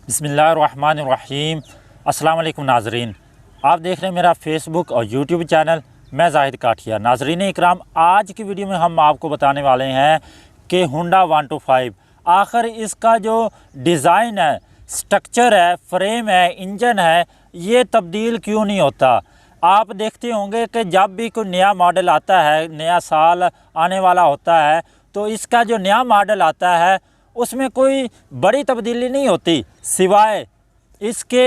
बिस्मिल्लाहिर्रहमानिर्रहीम। अस्सलाम वालेकुम नाजरीन, आप देख रहे हैं मेरा फेसबुक और यूट्यूब चैनल। मैं जाहिद काठिया। नाजरीन इकराम, आज की वीडियो में हम आपको बताने वाले हैं कि होंडा 125 आखिर इसका जो डिज़ाइन है, स्ट्रक्चर है, फ्रेम है, इंजन है, ये तब्दील क्यों नहीं होता। आप देखते होंगे कि जब भी कोई नया मॉडल आता है, नया साल आने वाला होता है, तो इसका जो नया मॉडल आता है उसमें कोई बड़ी तब्दीली नहीं होती, सिवाय इसके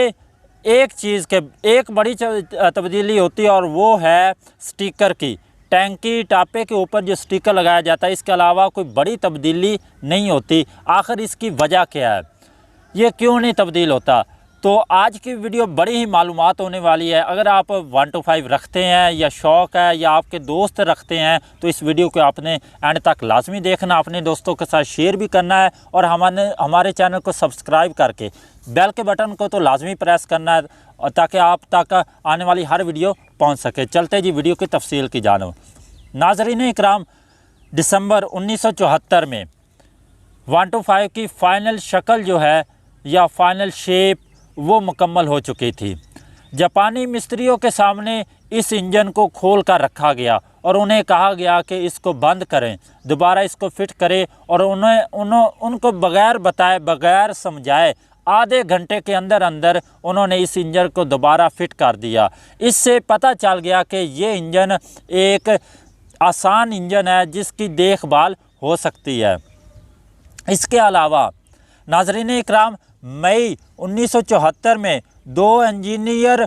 एक चीज़ के एक बड़ी तब्दीली होती है, और वो है स्टिकर की। टैंकी टापे के ऊपर जो स्टिकर लगाया जाता है, इसके अलावा कोई बड़ी तब्दीली नहीं होती। आखिर इसकी वजह क्या है, ये क्यों नहीं तब्दील होता? तो आज की वीडियो बड़ी ही मालूमात होने वाली है। अगर आप 125 रखते हैं या शौक़ है या आपके दोस्त रखते हैं, तो इस वीडियो को आपने एंड तक लाजमी देखना, अपने दोस्तों के साथ शेयर भी करना है, और हमारे चैनल को सब्सक्राइब करके बेल के बटन को तो लाजमी प्रेस करना है, ताकि आप तक आने वाली हर वीडियो पहुँच सके। चलते जी वीडियो की तफसील की जानब। नाज़रीन इकराम, दिसंबर 1974 में 125 की फ़ाइनल शक्ल जो है या फ़ाइनल शेप वो मुकम्मल हो चुकी थी। जापानी मिस्त्रियों के सामने इस इंजन को खोल कर रखा गया और उन्हें कहा गया कि इसको बंद करें, दोबारा इसको फिट करें, और उनको बग़ैर बताए, बग़ैर समझाए आधे घंटे के अंदर अंदर उन्होंने इस इंजन को दोबारा फिट कर दिया। इससे पता चल गया कि ये इंजन एक आसान इंजन है जिसकी देखभाल हो सकती है। इसके अलावा नाज़रीन इकराम, मई 1974 में 2 इंजीनियर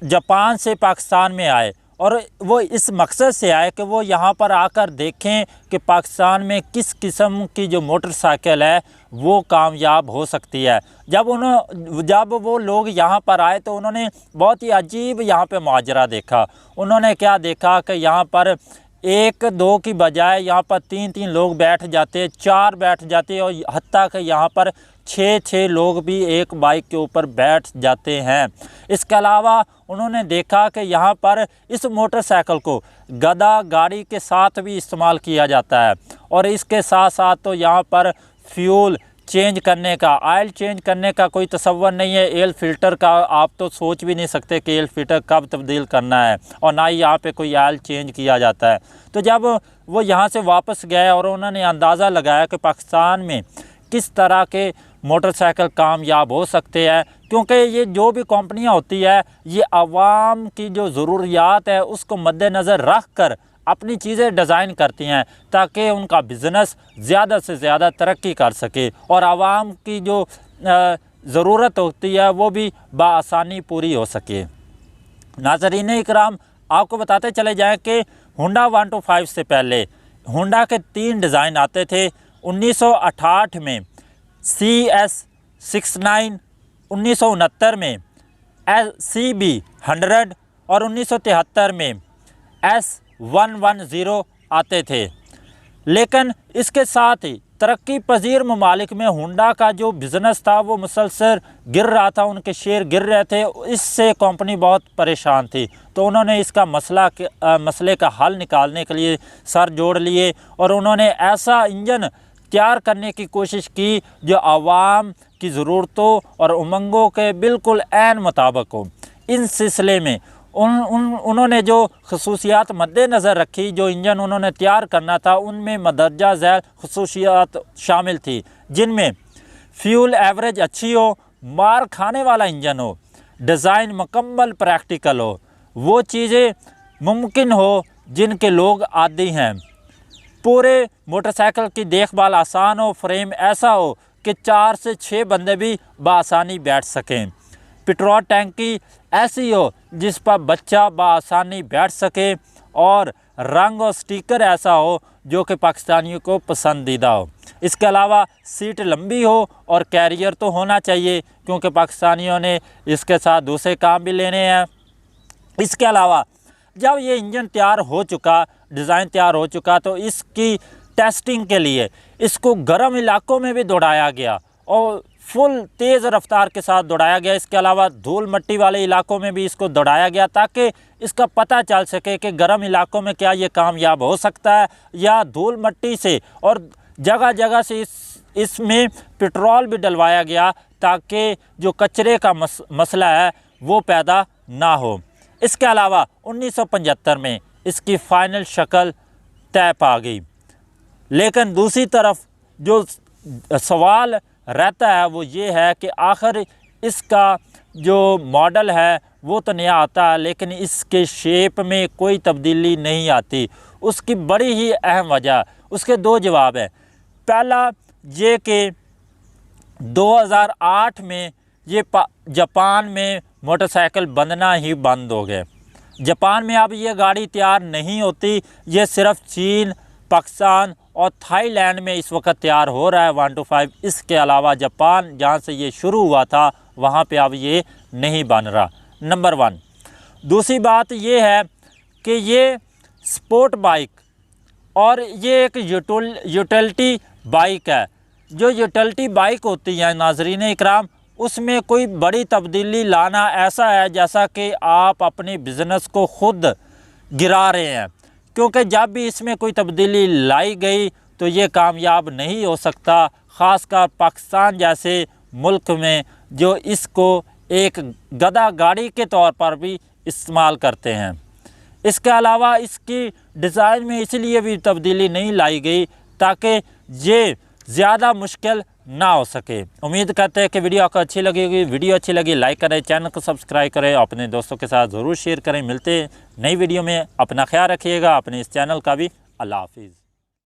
जापान से पाकिस्तान में आए, और वो इस मकसद से आए कि वो यहाँ पर आकर देखें कि पाकिस्तान में किस किस्म की जो मोटरसाइकिल है वो कामयाब हो सकती है। जब वो लोग यहाँ पर आए तो उन्होंने बहुत ही अजीब यहाँ पे माजरा देखा। उन्होंने क्या देखा कि यहाँ पर 1-2 की बजाय यहाँ पर 3-3 लोग बैठ जाते, 4 बैठ जाते, और हत्ता कि यहाँ पर 6-6 लोग भी एक बाइक के ऊपर बैठ जाते हैं। इसके अलावा उन्होंने देखा कि यहाँ पर इस मोटरसाइकिल को गधा गाड़ी के साथ भी इस्तेमाल किया जाता है, और इसके साथ साथ तो यहाँ पर फ्यूल चेंज करने का, ऑयल चेंज करने का कोई तसव्वुर नहीं है। एयर फ़िल्टर का आप तो सोच भी नहीं सकते कि एयर फ़िल्टर कब तब्दील करना है, और ना ही यहाँ पे कोई ऑयल चेंज किया जाता है। तो जब वो यहाँ से वापस गए और उन्होंने अंदाज़ा लगाया कि पाकिस्तान में किस तरह के मोटरसाइकिल कामयाब हो सकते हैं, क्योंकि ये जो भी कंपनियां होती है ये आवाम की जो ज़रूरियात है उसको मद्देनज़र रख कर अपनी चीज़ें डिज़ाइन करती हैं, ताकि उनका बिज़नेस ज़्यादा से ज़्यादा तरक्की कर सके और आवाम की जो ज़रूरत होती है वो भी बआसानी पूरी हो सके। नाज़रीन इकराम, आपको बताते चले जाएं कि होंडा 125 से पहले होंडा के 3 डिज़ाइन आते थे। 1968 में CS69, 1969 में CB100 और 1973 में S110 आते थे। लेकिन इसके साथ ही तरक्की पजीर ममालिक में होंडा का जो बिज़नेस था वो मुसलसल गिर रहा था, उनके शेयर गिर रहे थे। इससे कंपनी बहुत परेशान थी, तो उन्होंने इसका मसले का हल निकालने के लिए सर जोड़ लिए, और उन्होंने ऐसा इंजन तैयार करने की कोशिश की जो आवाम की ज़रूरतों और उमंगों के बिल्कुल ऐन मुताबिक हो। इन सिलसिले में उन्होंने जो खसूसियात मद्देनज़र रखी, जो इंजन उन्होंने तैयार करना था, उनमें मदरजा ज़ैल खसूसियात शामिल थी, जिनमें फ्यूल एवरेज अच्छी हो, मार खाने वाला इंजन हो, डिज़ाइन मुकम्मल प्रैक्टिकल हो, वो चीज़ें मुमकिन हो जिनके लोग आदी हैं, पूरे मोटरसाइकिल की देखभाल आसान हो, फ्रेम ऐसा हो कि 4 से 6 बंदे भी बआसानी बैठ सकें, पेट्रोल टैंकी ऐसी हो जिस पर बच्चा बआसानी बैठ सके, और रंग और स्टिकर ऐसा हो जो कि पाकिस्तानियों को पसंदीदा हो। इसके अलावा सीट लंबी हो और कैरियर तो होना चाहिए, क्योंकि पाकिस्तानियों ने इसके साथ दूसरे काम भी लेने हैं। इसके अलावा जब ये इंजन तैयार हो चुका, डिज़ाइन तैयार हो चुका, तो इसकी टेस्टिंग के लिए इसको गर्म इलाकों में भी दौड़ाया गया और फुल तेज़ रफ्तार के साथ दौड़ाया गया। इसके अलावा धूल मट्टी वाले इलाकों में भी इसको दौड़ाया गया, ताकि इसका पता चल सके कि गर्म इलाकों में क्या ये कामयाब हो सकता है, या धूल मट्टी से और जगह जगह से इसमें पेट्रोल भी डलवाया गया ताकि जो कचरे का मसला है वो पैदा ना हो। इसके अलावा 1975 में इसकी फ़ाइनल शक्ल तय पा गई। लेकिन दूसरी तरफ जो सवाल रहता है वो ये है कि आखिर इसका जो मॉडल है वो तो नया आता है, लेकिन इसके शेप में कोई तब्दीली नहीं आती। उसकी बड़ी ही अहम वजह, उसके दो जवाब हैं। पहला ये कि 2008 में ये जापान में मोटरसाइकिल बनना ही बंद हो गए। जापान में अब ये गाड़ी तैयार नहीं होती, ये सिर्फ चीन, पाकिस्तान और थाईलैंड में इस वक्त तैयार हो रहा है 125। इसके अलावा जापान जहाँ से ये शुरू हुआ था वहाँ पे अब ये नहीं बन रहा, नंबर 1। दूसरी बात ये है कि ये स्पोर्ट बाइक और ये एक यूटिलिटी बाइक है। जो यूटिलिटी बाइक होती है नाज़रीन इकराम, उसमें कोई बड़ी तब्दीली लाना ऐसा है जैसा कि आप अपने बिज़नेस को ख़ुद गिरा रहे हैं, क्योंकि जब भी इसमें कोई तब्दीली लाई गई तो ये कामयाब नहीं हो सकता, ख़ासकर पाकिस्तान जैसे मुल्क में जो इसको एक गधा गाड़ी के तौर पर भी इस्तेमाल करते हैं। इसके अलावा इसकी डिज़ाइन में इसलिए भी तब्दीली नहीं लाई गई ताकि ये ज़्यादा मुश्किल ना हो सके। उम्मीद करते हैं कि वीडियो आपको अच्छी लगेगी। वीडियो अच्छी लगी लाइक करें, चैनल को सब्सक्राइब करें, अपने दोस्तों के साथ ज़रूर शेयर करें। मिलते हैं नई वीडियो में, अपना ख्याल रखिएगा, अपने इस चैनल का भी। अल्लाह हाफिज़।